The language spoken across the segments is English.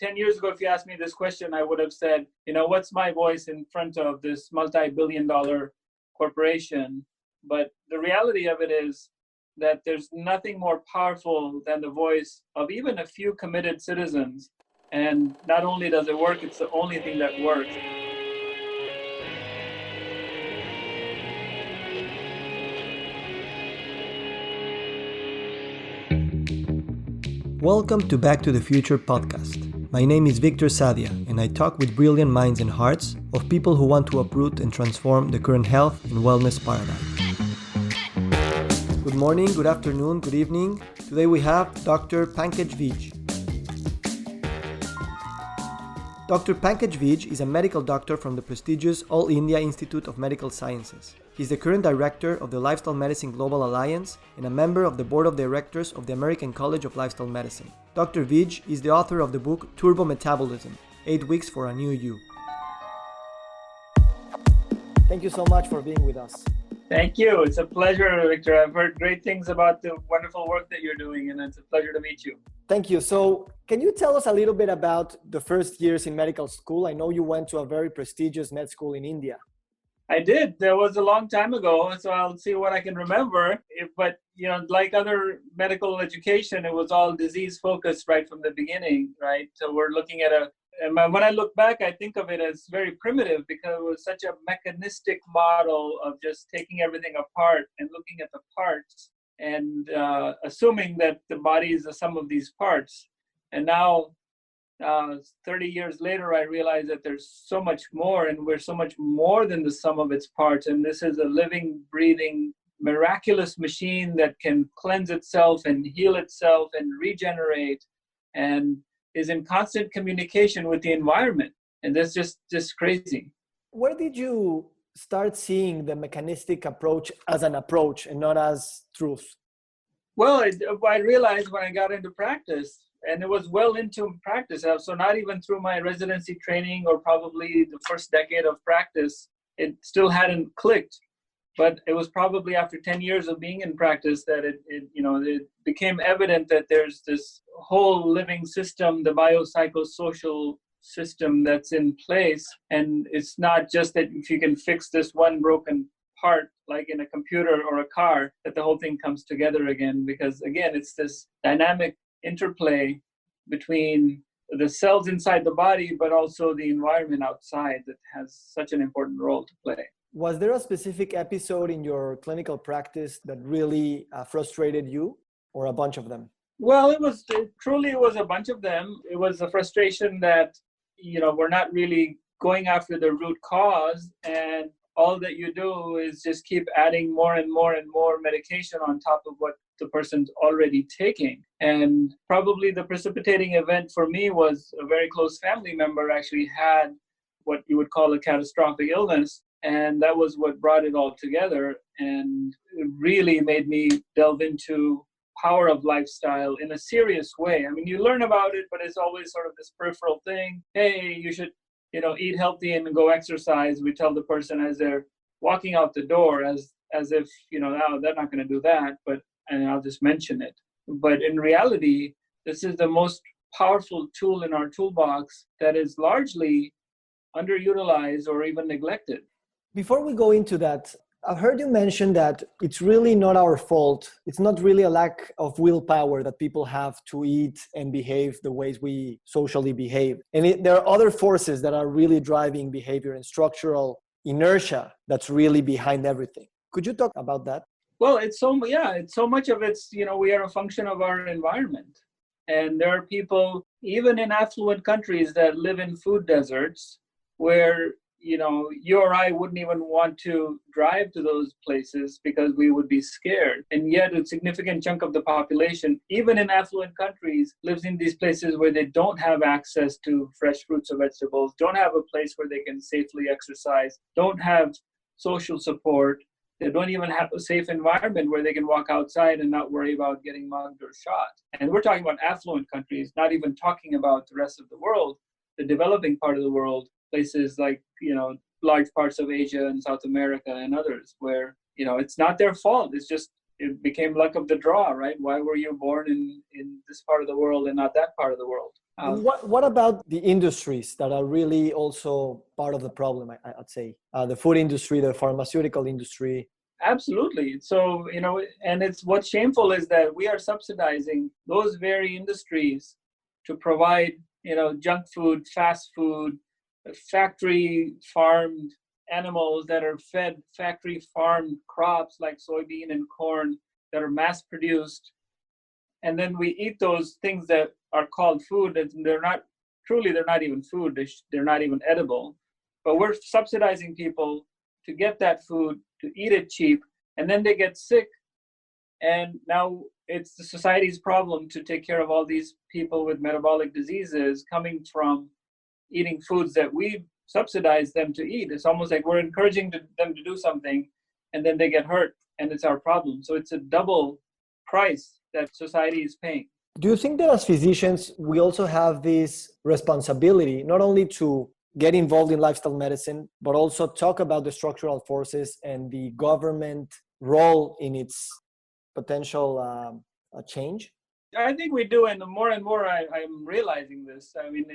10 years ago, if you asked me this question, I would have said, what's my voice in front of this multi-billion-dollar corporation? But the reality of it is that there's nothing more powerful than the voice of even a few committed citizens. And not only does it work, it's the only thing that works. Welcome to Back to the Future podcast. My name is Victor Sadia, and I talk with brilliant minds and hearts of people who want to uproot and transform the current health and wellness paradigm. Good morning, good afternoon, good evening. Today we have Dr. Pankaj Vij. Dr. Pankaj Vij is a medical doctor from the prestigious All India Institute of Medical Sciences. He is the current director of the Lifestyle Medicine Global Alliance and a member of the board of directors of the American College of Lifestyle Medicine. Dr. Vij is the author of the book Turbo Metabolism: 8 Weeks for a New You. Thank you so much for being with us. Thank you. It's a pleasure, Victor. I've heard great things about the wonderful work that you're doing, and it's a pleasure to meet you. Thank you. So, can you tell us a little bit about the first years in medical school? I know you went to a very prestigious med school in India. I did. That was a long time ago, so I'll see what I can remember. But, like other medical education, it was all disease focused right from the beginning, right? So we're looking at and when I look back, I think of it as very primitive because it was such a mechanistic model of just taking everything apart and looking at the parts and assuming that the body is the sum of these parts. And now, 30 years later, I realize that there's so much more, and we're so much more than the sum of its parts. And this is a living, breathing, miraculous machine that can cleanse itself and heal itself and regenerate and is in constant communication with the environment. And that's just crazy. Where did you start seeing the mechanistic approach as an approach and not as truth? Well, I realized when I got into practice, and it was well into practice. So not even through my residency training or probably the first decade of practice, it still hadn't clicked. But it was probably after 10 years of being in practice that it became evident that there's this whole living system, the biopsychosocial system that's in place. And it's not just that if you can fix this one broken part, like in a computer or a car, that the whole thing comes together again. Because again, it's this dynamic interplay between the cells inside the body, but also the environment outside that has such an important role to play. Was there a specific episode in your clinical practice that really frustrated you, or a bunch of them? Well, it was a bunch of them. It was a frustration that, we're not really going after the root cause, and all that you do is just keep adding more and more and more medication on top of what the person's already taking. And probably the precipitating event for me was a very close family member actually had what you would call a catastrophic illness. And that was what brought it all together. And it really made me delve into power of lifestyle in a serious way. I mean, you learn about it, but it's always sort of this peripheral thing. Hey, you should, eat healthy and go exercise. We tell the person as they're walking out the door as if, no, they're not going to do that, and I'll just mention it. But in reality, this is the most powerful tool in our toolbox that is largely underutilized or even neglected. Before we go into that, I've heard you mention that it's really not our fault. It's not really a lack of willpower that people have to eat and behave the ways we socially behave. And there are other forces that are really driving behavior and structural inertia that's really behind everything. Could you talk about that? Well, it's so much of it's, we are a function of our environment. And there are people, even in affluent countries, that live in food deserts where, you or I wouldn't even want to drive to those places because we would be scared. And yet a significant chunk of the population, even in affluent countries, lives in these places where they don't have access to fresh fruits or vegetables, don't have a place where they can safely exercise, don't have social support. They don't even have a safe environment where they can walk outside and not worry about getting mugged or shot. And we're talking about affluent countries, not even talking about the rest of the world, the developing part of the world, places like, large parts of Asia and South America and others where, it's not their fault. It's just, it became luck of the draw, right? Why were you born in this part of the world and not that part of the world? And what about the industries that are really also part of the problem, I'd say? The food industry, the pharmaceutical industry. Absolutely. So, and it's what's shameful is that we are subsidizing those very industries to provide, junk food, fast food, factory farmed animals that are fed factory farmed crops like soybean and corn that are mass produced. And then we eat those things that are called food, and they're not even food. They're not even edible. But we're subsidizing people to get that food, to eat it cheap, and then they get sick. And now it's the society's problem to take care of all these people with metabolic diseases coming from eating foods that we subsidize them to eat. It's almost like we're encouraging them to do something, and then they get hurt, and it's our problem. So it's a double price that society is paying. Do you think that as physicians, we also have this responsibility, not only to get involved in lifestyle medicine, but also talk about the structural forces and the government role in its potential change? I think we do, and more I'm realizing this. I mean,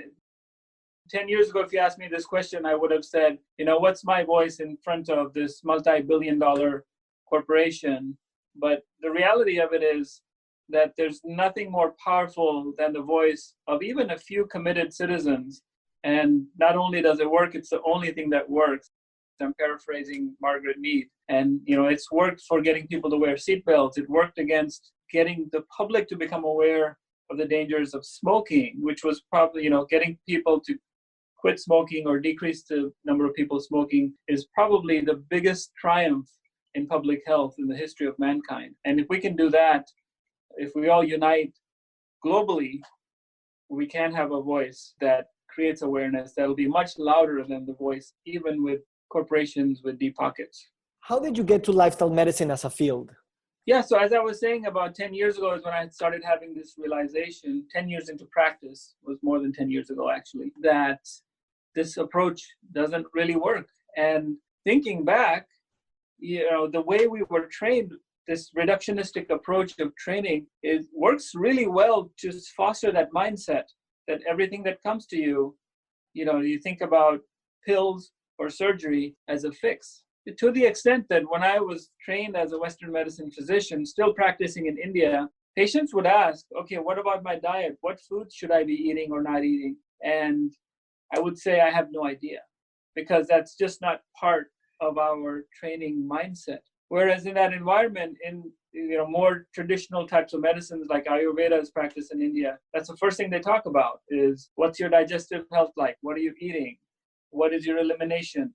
10 years ago, if you asked me this question, I would have said, what's my voice in front of this multi-billion-dollar corporation? But the reality of it is that there's nothing more powerful than the voice of even a few committed citizens. And not only does it work, it's the only thing that works. I'm paraphrasing Margaret Mead. And, it's worked for getting people to wear seatbelts. It worked against getting the public to become aware of the dangers of smoking, which was probably, getting people to quit smoking or decrease the number of people smoking is probably the biggest triumph in public health in the history of mankind. And if we can do that, if we all unite globally, we can have a voice that creates awareness that'll be much louder than the voice, even with corporations with deep pockets. How did you get to lifestyle medicine as a field? Yeah, so as I was saying, about 10 years ago is when I started having this realization. 10 years into practice, was more than 10 years ago actually, that this approach doesn't really work. And thinking back, the way we were trained, this reductionistic approach of training, works really well to foster that mindset that everything that comes to you, you think about pills or surgery as a fix. To the extent that when I was trained as a Western medicine physician, still practicing in India, patients would ask, okay, what about my diet? What foods should I be eating or not eating? And I would say I have no idea, because that's just not part of our training mindset. Whereas in that environment, in more traditional types of medicines like Ayurveda is practiced in India, that's the first thing they talk about is, what's your digestive health like? What are you eating? What is your elimination?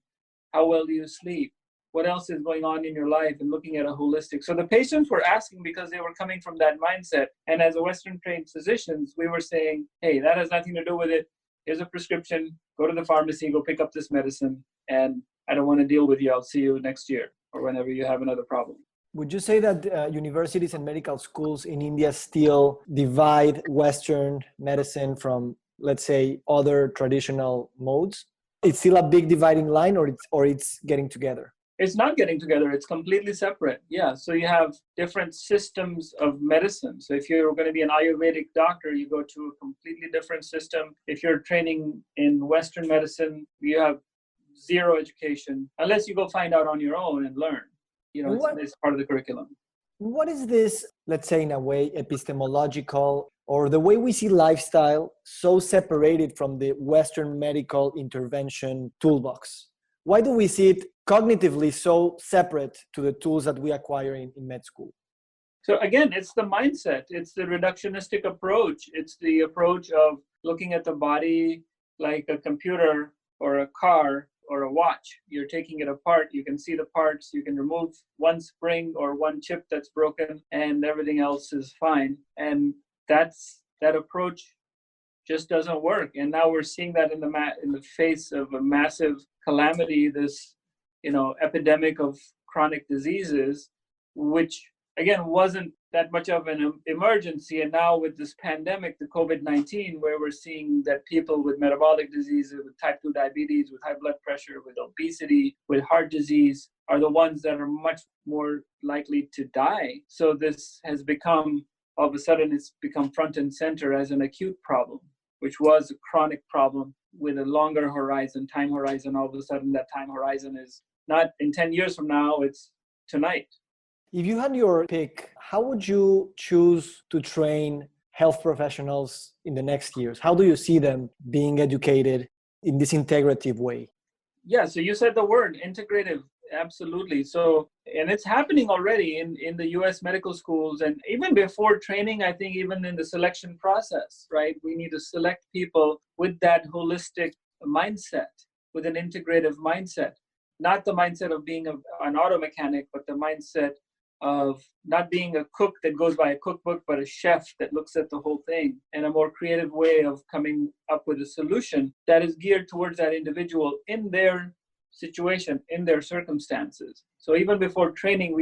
How well do you sleep? What else is going on in your life? And looking at a holistic. So the patients were asking because they were coming from that mindset. And as a Western trained physicians, we were saying, hey, that has nothing to do with it. Here's a prescription. Go to the pharmacy, go pick up this medicine. And I don't want to deal with you. I'll see you next year or whenever you have another problem. Would you say that universities and medical schools in India still divide Western medicine from, let's say, other traditional modes? It's still a big dividing line, or it's getting together? It's not getting together. It's completely separate. Yeah. So you have different systems of medicine. So if you're going to be an Ayurvedic doctor, you go to a completely different system. If you're training in Western medicine, you have zero education unless you go find out on your own and learn. It's part of the curriculum. What is this, let's say, in a way, epistemological, or the way we see lifestyle so separated from the Western medical intervention toolbox? Why do we see it cognitively so separate to the tools that we acquire in med school? So again, it's the mindset. It's the reductionistic approach. It's the approach of looking at the body like a computer or a car or a watch. You're taking it apart. You can see the parts. You can remove one spring or one chip that's broken, and everything else is fine. And that approach just doesn't work. And now we're seeing that in the face of a massive calamity, this epidemic of chronic diseases, which again wasn't that much of an emergency. And now with this pandemic, the COVID-19, where we're seeing that people with metabolic diseases, with type 2 diabetes, with high blood pressure, with obesity, with heart disease, are the ones that are much more likely to die. So this has become, all of a sudden, it's become front and center as an acute problem. which was a chronic problem with a longer horizon, time horizon. All of a sudden, that time horizon is not in 10 years from now, it's tonight. If you had your pick, how would you choose to train health professionals in the next years? How do you see them being educated in this integrative way? Yeah, so you said the word integrative. Absolutely. So, and it's happening already in the US medical schools. And even before training, I think even in the selection process, right? We need to select people with that holistic mindset, with an integrative mindset, not the mindset of being an auto mechanic, but the mindset of not being a cook that goes by a cookbook, but a chef that looks at the whole thing and a more creative way of coming up with a solution that is geared towards that individual in their situation, in their circumstances. So even before training,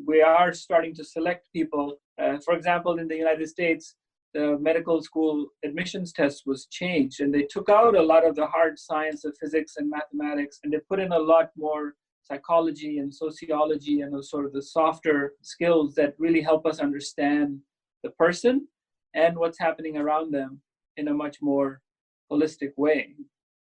we are starting to select people. For example, in the United States, the medical school admissions test was changed, and they took out a lot of the hard science of physics and mathematics, and they put in a lot more psychology and sociology and those sort of the softer skills that really help us understand the person and what's happening around them in a much more holistic way.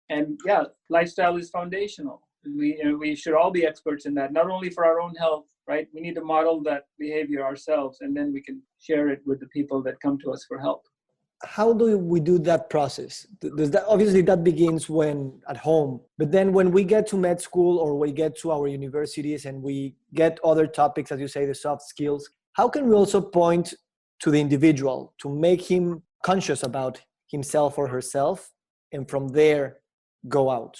And yeah, lifestyle is foundational. We should all be experts in that, not only for our own health, right? We need to model that behavior ourselves, and then we can share it with the people that come to us for help. How do we do that process? Does that, obviously that begins when at home, but then when we get to med school or we get to our universities and we get other topics, as you say, the soft skills, how can we also point to the individual to make him conscious about himself or herself, and from there go out?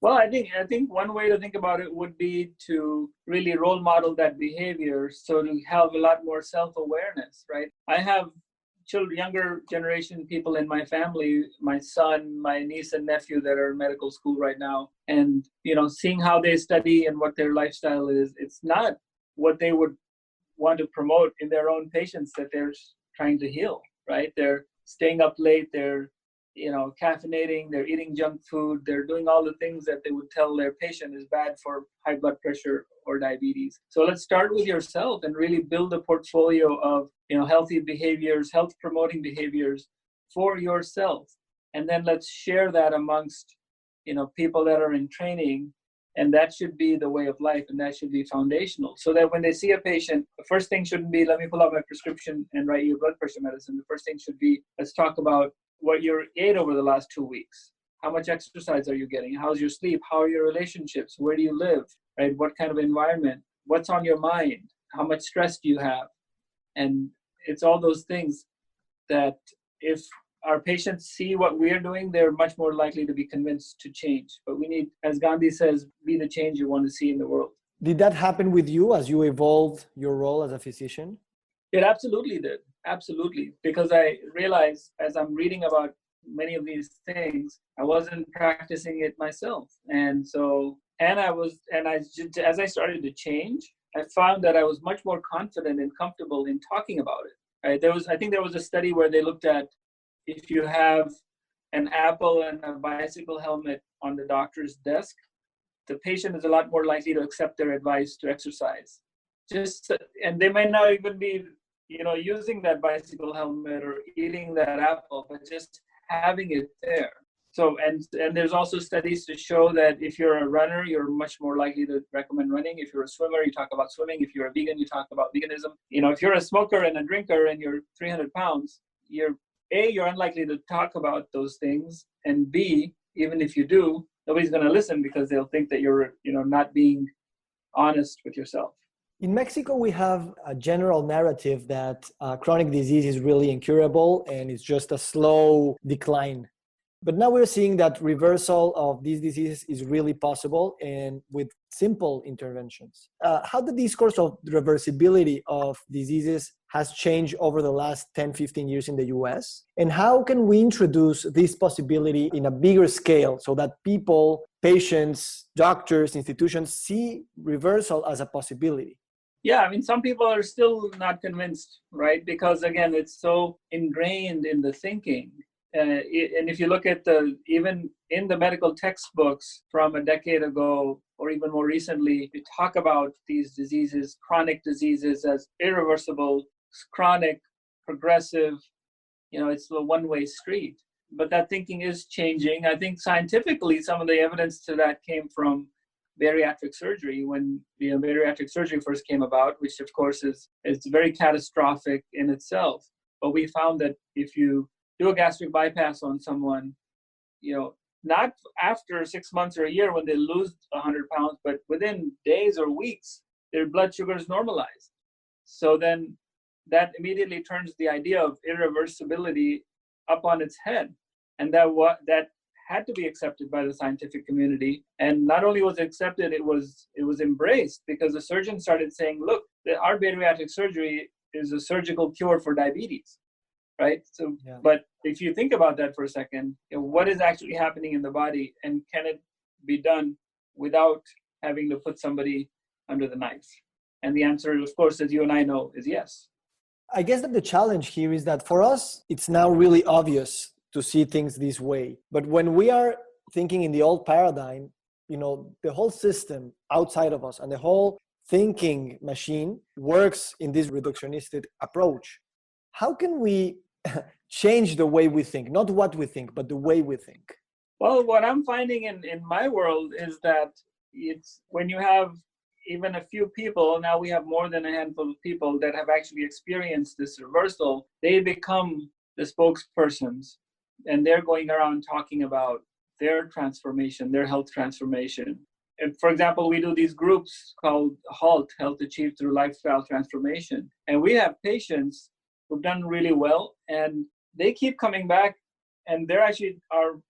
Well, I think one way to think about it would be to really role model that behavior, so to have a lot more self-awareness, right? I have children, younger generation people in my family, my son, my niece and nephew that are in medical school right now, and seeing how they study and what their lifestyle is, it's not what they would want to promote in their own patients that they're trying to heal, right? They're staying up late, they're caffeinating, they're eating junk food, they're doing all the things that they would tell their patient is bad for high blood pressure or diabetes. So let's start with yourself and really build a portfolio of healthy behaviors, health promoting behaviors for yourself. And then let's share that amongst people that are in training. And that should be the way of life, and that should be foundational. So that when they see a patient, the first thing shouldn't be, let me pull out my prescription and write you a blood pressure medicine. The first thing should be, let's talk about what you ate over the last 2 weeks. How much exercise are you getting? How's your sleep? How are your relationships? Where do you live? Right? What kind of environment? What's on your mind? How much stress do you have? And it's all those things that if our patients see what we're doing, they're much more likely to be convinced to change. But we need, as Gandhi says, be the change you want to see in the world. Did that happen with you as you evolved your role as a physician? It absolutely did. Absolutely. Because I realized as I'm reading about many of these things, I wasn't practicing it myself. And so, as I started to change, I found that I was much more confident and comfortable in talking about it. Right? I think there was a study where they looked at if you have an Apple and a bicycle helmet on the doctor's desk, the patient is a lot more likely to accept their advice to exercise. And they may not even be, using that bicycle helmet or eating that apple, but just having it there. So, and there's also studies to show that if you're a runner, you're much more likely to recommend running. If you're a swimmer, you talk about swimming. If you're a vegan, you talk about veganism. If you're a smoker and a drinker and you're 300 pounds, you're unlikely to talk about those things. And B, even if you do, nobody's going to listen because they'll think that you're, not being honest with yourself. In Mexico, we have a general narrative that chronic disease is really incurable and it's just a slow decline. But now we're seeing that reversal of these diseases is really possible, and with simple interventions. How the discourse of reversibility of diseases has changed over the last 10, 15 years in the US? And how can we introduce this possibility in a bigger scale so that people, patients, doctors, institutions see reversal as a possibility? Yeah, some people are still not convinced, right? Because again, it's so ingrained in the thinking. And if you look at even in the medical textbooks from a decade ago, or even more recently, we talk about these diseases, chronic diseases, as irreversible, chronic, progressive, it's a one-way street. but that thinking is changing. I think scientifically, some of the evidence to that came from bariatric surgery. When bariatric surgery first came about, which of course is very catastrophic in itself. But we found that if you do a gastric bypass on someone, not after 6 months or a year when they lose 100 pounds, but within days or weeks, their blood sugar is normalized. So then that immediately turns the idea of irreversibility up on its head. And that had to be accepted by the scientific community. And not only was it accepted, it was embraced, because the surgeons started saying, look, our bariatric surgery is a surgical cure for diabetes, right? So, yeah. But if you think about that for a second, what is actually happening in the body, and can it be done without having to put somebody under the knife? And the answer, of course, as you and I know, is yes. I guess that the challenge here is that for us, it's now really obvious to see things this way. But when we are thinking in the old paradigm, the whole system outside of us and the whole thinking machine works in this reductionistic approach. How can we change the way we think? Not what we think, but the way we think. Well, what I'm finding in my world is that it's when you have even a few people, now we have more than a handful of people that have actually experienced this reversal, they become the spokespersons, and they're going around talking about their transformation, their health transformation. And for example, we do these groups called HALT, Health Achieved Through Lifestyle Transformation. And we have patients who've done really well, and they keep coming back, and they're actually our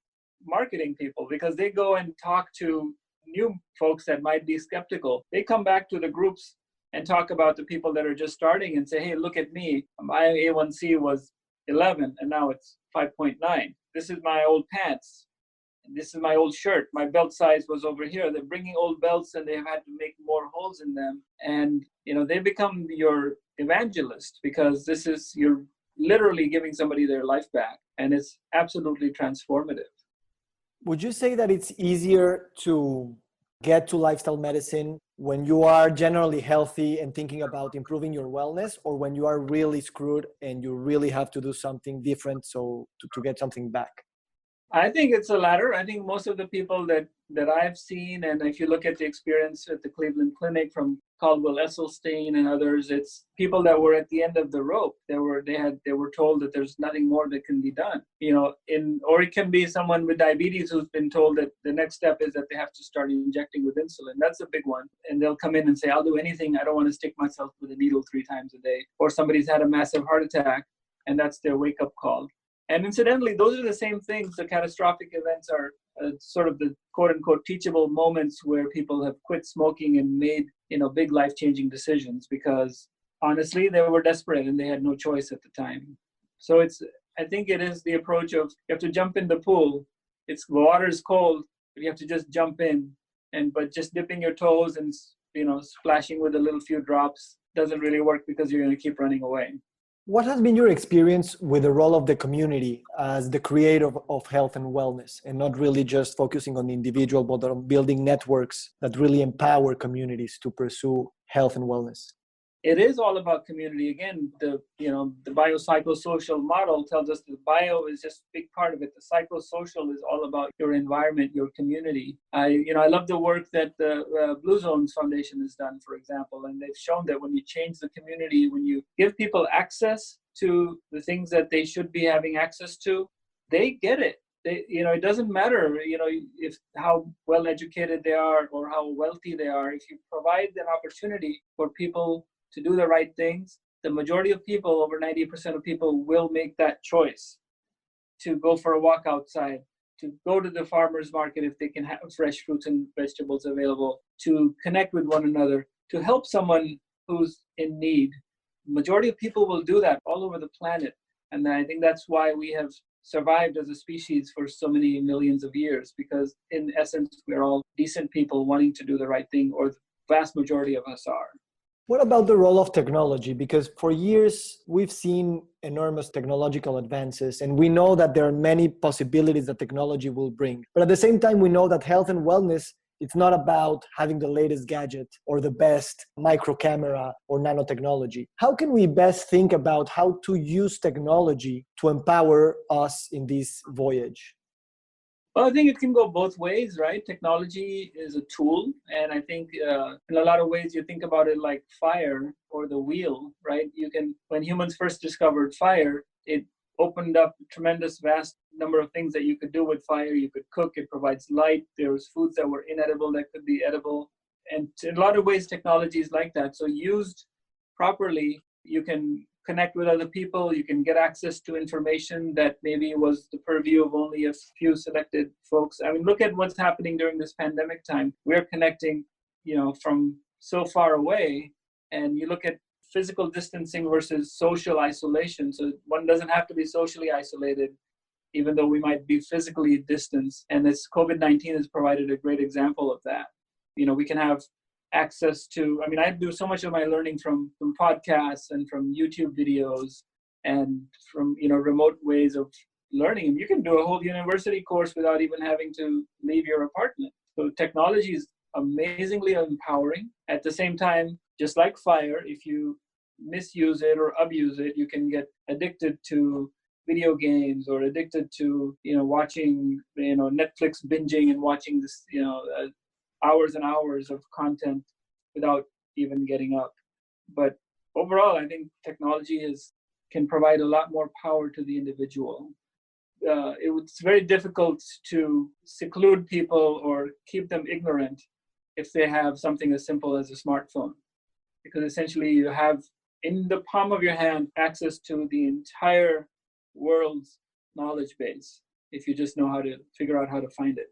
marketing people, because they go and talk to new folks that might be skeptical. They come back to the groups and talk about the people that are just starting and say, hey, look at me. My A1C was 11 and now it's 5.9. This is my old pants. This is my old shirt. My belt size was over here. They're bringing old belts and they've had to make more holes in them. And, they become your evangelist, because you're literally giving somebody their life back, and it's absolutely transformative. Would you say that it's easier to get to lifestyle medicine when you are generally healthy and thinking about improving your wellness, or when you are really screwed and you really have to do something different to get something back? I think it's the latter. I think most of the people that I've seen, and if you look at the experience at the Cleveland Clinic from Caldwell Esselstyn and others, it's people that were at the end of the rope. They were told that there's nothing more that can be done. Or it can be someone with diabetes who's been told that the next step is that they have to start injecting with insulin. That's a big one. And they'll come in and say, I'll do anything. I don't want to stick myself with a needle 3 times a day. Or somebody's had a massive heart attack, and that's their wake-up call. And incidentally, those are the same things. The catastrophic events are sort of the quote-unquote teachable moments where people have quit smoking and made big life-changing decisions, because honestly, they were desperate and they had no choice at the time. So I think it is the approach of, you have to jump in the pool. The water is cold, but you have to just jump in. But just dipping your toes and splashing with a little few drops doesn't really work, because you're going to keep running away. What has been your experience with the role of the community as the creator of health and wellness, and not really just focusing on the individual, but on building networks that really empower communities to pursue health and wellness? It is all about community. Again, the biopsychosocial model tells us that bio is just a big part of it. The psychosocial is all about your environment, your community. I love the work that the Blue Zones Foundation has done, for example, and they've shown that when you change the community, when you give people access to the things that they should be having access to, they get it. It doesn't matter, if how well educated they are or how wealthy they are. If you provide an opportunity for people to do the right things, the majority of people, over 90% of people, will make that choice to go for a walk outside, to go to the farmer's market if they can have fresh fruits and vegetables available, to connect with one another, to help someone who's in need. The majority of people will do that all over the planet. And I think that's why we have survived as a species for so many millions of years, because in essence, we're all decent people wanting to do the right thing, or the vast majority of us are. What about the role of technology? Because for years, we've seen enormous technological advances, and we know that there are many possibilities that technology will bring. But at the same time, we know that health and wellness It's not about having the latest gadget or the best micro camera or nanotechnology. How can we best think about how to use technology to empower us in this voyage? Well, I think it can go both ways, right? Technology is a tool. And I think in a lot of ways, you think about it like fire or the wheel, right? When humans first discovered fire, it opened up a tremendous vast number of things that you could do with fire. You could cook, it provides light. There was foods that were inedible that could be edible. And in a lot of ways, technology is like that. So used properly, you can connect with other people, you can get access to information that maybe was the purview of only a few selected folks. I mean, look at what's happening during this pandemic time. We're connecting, from so far away, and you look at physical distancing versus social isolation. So one doesn't have to be socially isolated, even though we might be physically distanced. And this COVID-19 has provided a great example of that. We can have access to, I do so much of my learning from podcasts and from YouTube videos and from, remote ways of learning. And you can do a whole university course without even having to leave your apartment. So technology is amazingly empowering. At the same time, just like fire, if you misuse it or abuse it, you can get addicted to video games or addicted to, watching, Netflix binging and watching this, hours and hours of content without even getting up. But overall, I think technology can provide a lot more power to the individual. It's very difficult to seclude people or keep them ignorant if they have something as simple as a smartphone, because essentially you have in the palm of your hand access to the entire world's knowledge base if you just know how to figure out how to find it.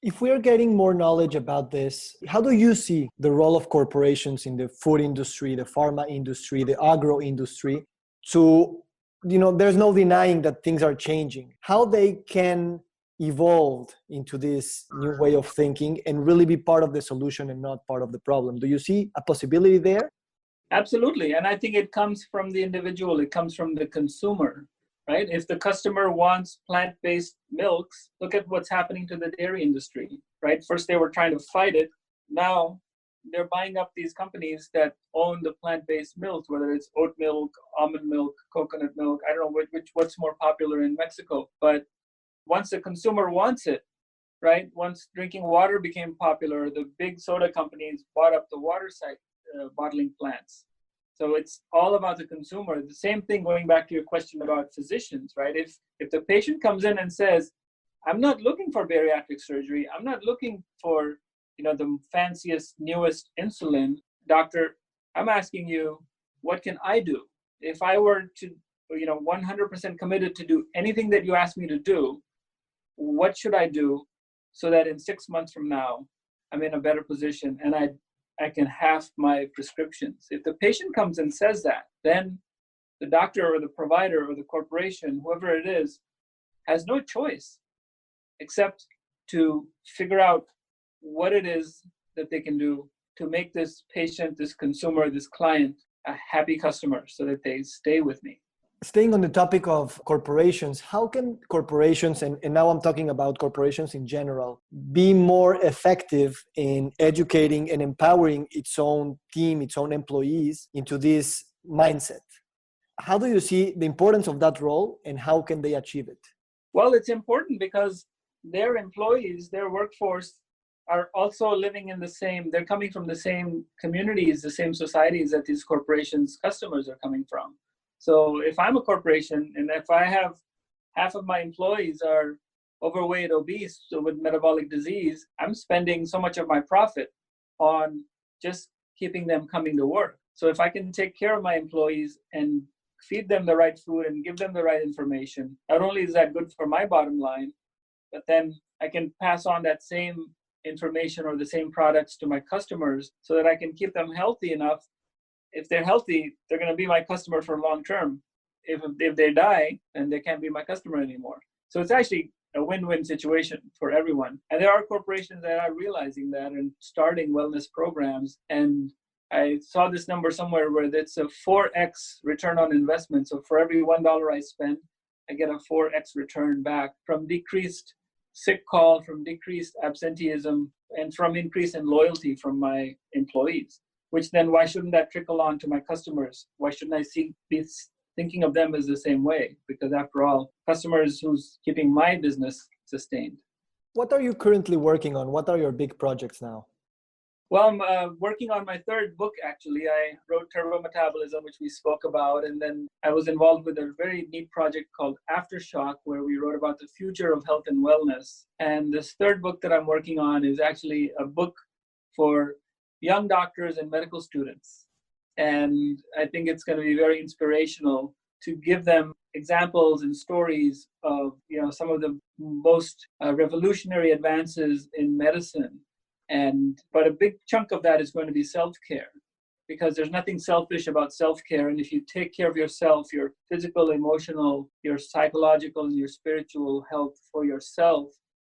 If we are getting more knowledge about this, how do you see the role of corporations in the food industry, the pharma industry, the agro industry to, there's no denying that things are changing, how they can evolve into this new way of thinking and really be part of the solution and not part of the problem? Do you see a possibility there? Absolutely. And I think it comes from the individual. It comes from the consumer. Right? If the customer wants plant-based milks, look at what's happening to the dairy industry, right? First, they were trying to fight it. Now, they're buying up these companies that own the plant-based milks, whether it's oat milk, almond milk, coconut milk. I don't know what's more popular in Mexico. But once the consumer wants it, right? Once drinking water became popular, the big soda companies bought up the water side bottling plants. So it's all about the consumer. The same thing going back to your question about physicians, right? If the patient comes in and says, I'm not looking for bariatric surgery, I'm not looking for, the fanciest, newest insulin, doctor, I'm asking you, what can I do? If I were to, 100% committed to do anything that you ask me to do, what should I do so that in 6 months from now, I'm in a better position and I can half my prescriptions? If the patient comes and says that, then the doctor or the provider or the corporation, whoever it is, has no choice except to figure out what it is that they can do to make this patient, this consumer, this client a happy customer so that they stay with me. Staying on the topic of corporations, how can corporations, and now I'm talking about corporations in general, be more effective in educating and empowering its own team, its own employees into this mindset? How do you see the importance of that role and how can they achieve it? Well, it's important because their employees, their workforce are also living in they're coming from the same communities, the same societies that these corporations' customers are coming from. So if I'm a corporation and if I have half of my employees are overweight, obese, so with metabolic disease, I'm spending so much of my profit on just keeping them coming to work. So if I can take care of my employees and feed them the right food and give them the right information, not only is that good for my bottom line, but then I can pass on that same information or the same products to my customers so that I can keep them healthy enough. If they're healthy, they're going to be my customer for long term. If they die, then they can't be my customer anymore. So it's actually a win-win situation for everyone. And there are corporations that are realizing that and starting wellness programs. And I saw this number somewhere where it's a 4x return on investment. So for every $1 I spend, I get a 4x return back from decreased sick call, from decreased absenteeism, and from increase in loyalty from my employees. Which then, why shouldn't that trickle on to my customers? Why shouldn't I be thinking of them as the same way? Because after all, customers who's keeping my business sustained. What are you currently working on? What are your big projects now? Well, I'm working on my third book, actually. I wrote Turbo Metabolism, which we spoke about, and then I was involved with a very neat project called Aftershock, where we wrote about the future of health and wellness. And this third book that I'm working on is actually a book for young doctors and medical students. And I think it's going to be very inspirational to give them examples and stories of, some of the most revolutionary advances in medicine. But a big chunk of that is going to be self-care, because there's nothing selfish about self-care. And if you take care of yourself, your physical, emotional, your psychological, and your spiritual health for yourself,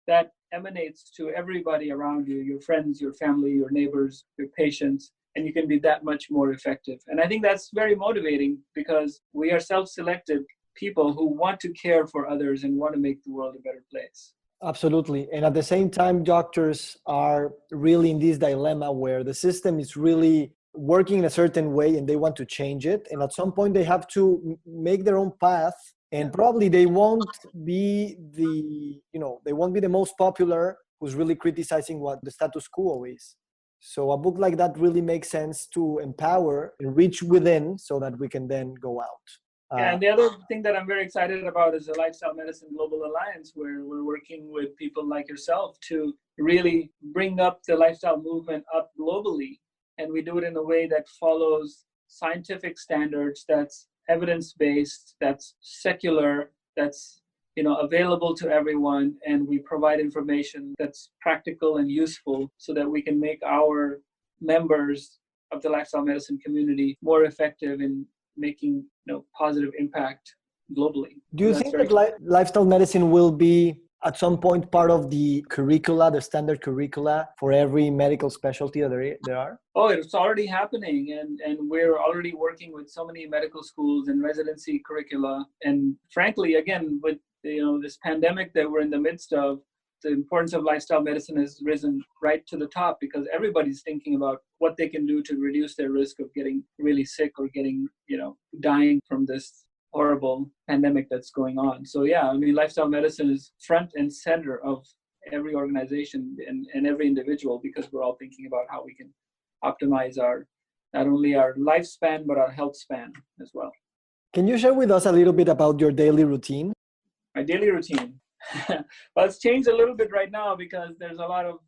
that emanates to everybody around you, your friends, your family, your neighbors, your patients, and you can be that much more effective. And I think that's very motivating, because we are self-selected people who want to care for others and want to make the world a better place. Absolutely. And at the same time, doctors are really in this dilemma where the system is really working in a certain way and they want to change it. And at some point they have to make their own path, and probably they won't be the most popular who's really criticizing what the status quo is. So a book like that really makes sense to empower and reach within so that we can then go out. And the other thing that I'm very excited about is the Lifestyle Medicine Global Alliance, where we're working with people like yourself to really bring up the lifestyle movement up globally. And we do it in a way that follows scientific standards, that's evidence-based, that's secular, that's available to everyone. And we provide information that's practical and useful so that we can make our members of the lifestyle medicine community more effective in making positive impact globally. Do you think that lifestyle medicine will be at some point part of the curricula, the standard curricula for every medical specialty that there are? Oh, it's already happening, and we're already working with so many medical schools and residency curricula. And frankly, again, with this pandemic that we're in the midst of, the importance of lifestyle medicine has risen right to the top, because everybody's thinking about what they can do to reduce their risk of getting really sick or getting, dying from this horrible pandemic that's going on. So yeah, lifestyle medicine is front and center of every organization and every individual, because we're all thinking about how we can optimize not only our lifespan, but our health span as well. Can you share with us a little bit about your daily routine? My daily routine. Well, it's changed a little bit right now because there's a lot of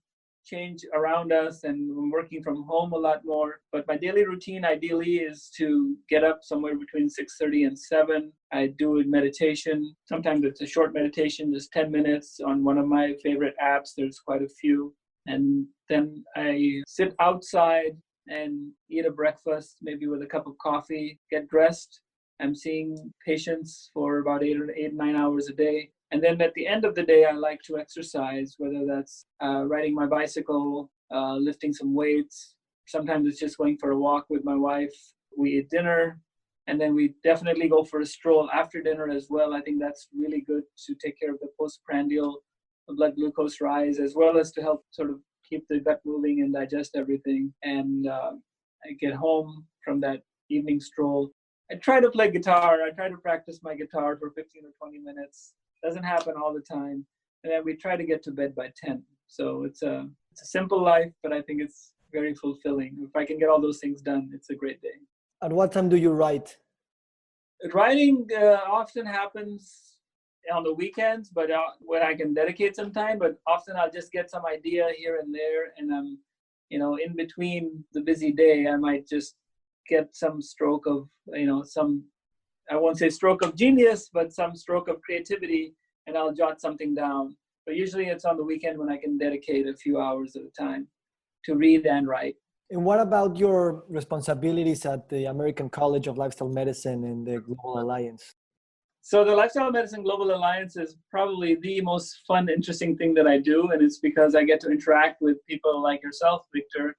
change around us and I'm working from home a lot more. But my daily routine ideally is to get up somewhere between 6:30 and 7. I do a meditation. Sometimes it's a short meditation, just 10 minutes on one of my favorite apps. There's quite a few. And then I sit outside and eat a breakfast, maybe with a cup of coffee, get dressed. I'm seeing patients for about 9 hours a day. And then at the end of the day, I like to exercise, whether that's riding my bicycle, lifting some weights. Sometimes it's just going for a walk with my wife. We eat dinner, and then we definitely go for a stroll after dinner as well. I think that's really good to take care of the postprandial blood glucose rise, as well as to help sort of keep the gut moving and digest everything. And I get home from that evening stroll. I try to play guitar. I try to practice my guitar for 15 or 20 minutes. Doesn't happen all the time. And then we try to get to bed by 10. So it's a simple life, but I think it's very fulfilling. If I can get all those things done, it's a great day. At what time do you write? Writing often happens on the weekends, but when I can dedicate some time, but often I'll just get some idea here and there. And I'm, in between the busy day, I might just get some stroke of, I won't say stroke of genius, but some stroke of creativity, and I'll jot something down. But usually it's on the weekend when I can dedicate a few hours at a time to read and write. And what about your responsibilities at the American College of Lifestyle Medicine and the Global Alliance? So the Lifestyle Medicine Global Alliance is probably the most fun, interesting thing that I do. And it's because I get to interact with people like yourself, Victor.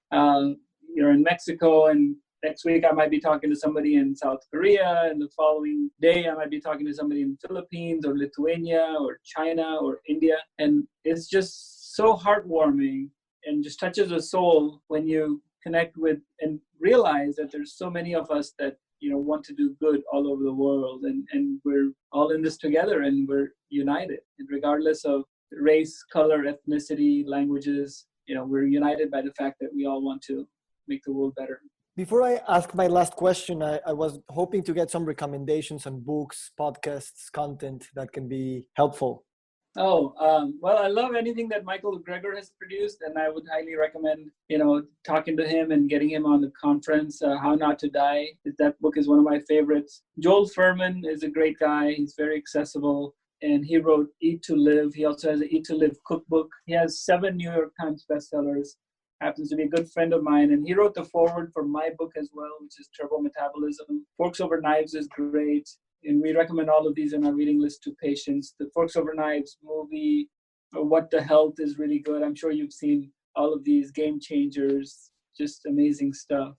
You're in Mexico, and next week I might be talking to somebody in South Korea, and the following day I might be talking to somebody in the Philippines or Lithuania or China or India. And it's just so heartwarming and just touches the soul when you connect with and realize that there's so many of us that want to do good all over the world, and we're all in this together, and we're united. And regardless of race, color, ethnicity, languages, we're united by the fact that we all want to make the world better. Before I ask my last question, I was hoping to get some recommendations on books, podcasts, content that can be helpful. Well, I love anything that Michael Greger has produced, and I would highly recommend, talking to him and getting him on the conference, How Not to Die. That book is one of my favorites. Joel Fuhrman is a great guy. He's very accessible, and he wrote Eat to Live. He also has an Eat to Live cookbook. He has 7 New York Times bestsellers, happens to be a good friend of mine, and he wrote the foreword for my book as well, which is Turbo Metabolism. Forks Over Knives is great. And we recommend all of these in our reading list to patients. The Forks Over Knives movie, What the Health, is really good. I'm sure you've seen all of these game changers, just amazing stuff.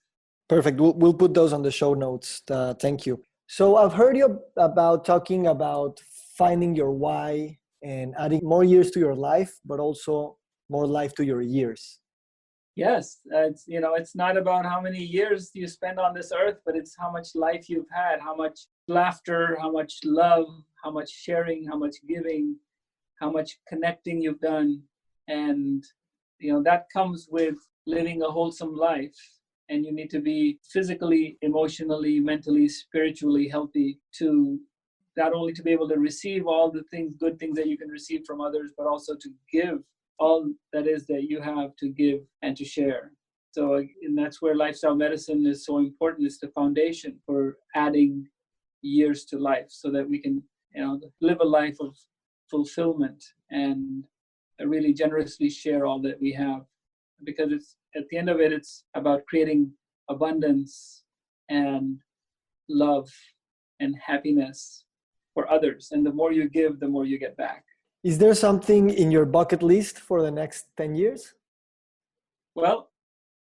Perfect. We'll put those on the show notes. Thank you. So I've heard you talking about finding your why and adding more years to your life, but also more life to your years. Yes, it's not about how many years you spend on this earth, but it's how much life you've had, how much laughter, how much love, how much sharing, how much giving, how much connecting you've done. And, that comes with living a wholesome life. And you need to be physically, emotionally, mentally, spiritually healthy to not only to be able to receive all the good things that you can receive from others, but also to give all that is that you have to give and to share. So, and that's where lifestyle medicine is so important. It's the foundation for adding years to life so that we can, live a life of fulfillment and really generously share all that we have. Because it's at the end of it, it's about creating abundance and love and happiness for others. And the more you give, the more you get back. Is there something in your bucket list for the next 10 years? Well,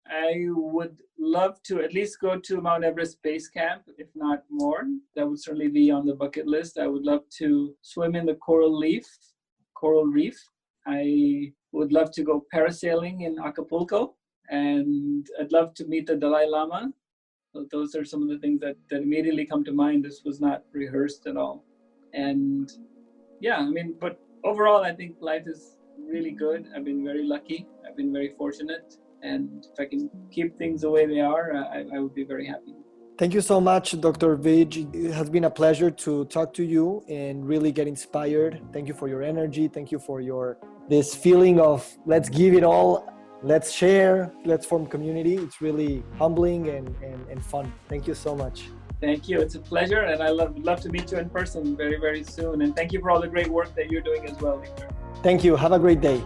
I would love to at least go to Mount Everest Base Camp, if not more. That would certainly be on the bucket list. I would love to swim in the coral reef. I would love to go parasailing in Acapulco, and I'd love to meet the Dalai Lama. So those are some of the things that immediately come to mind. This was not rehearsed at all. And but overall, I think life is really good. I've been very lucky. I've been very fortunate. And if I can keep things the way they are, I would be very happy. Thank you so much, Dr. Vij. It has been a pleasure to talk to you and really get inspired. Thank you for your energy. Thank you for this feeling of let's give it all, let's share, let's form community. It's really humbling and fun. Thank you so much. Thank you. It's a pleasure, and I love to meet you in person very, very soon. And thank you for all the great work that you're doing as well, Victor. Thank you. Have a great day.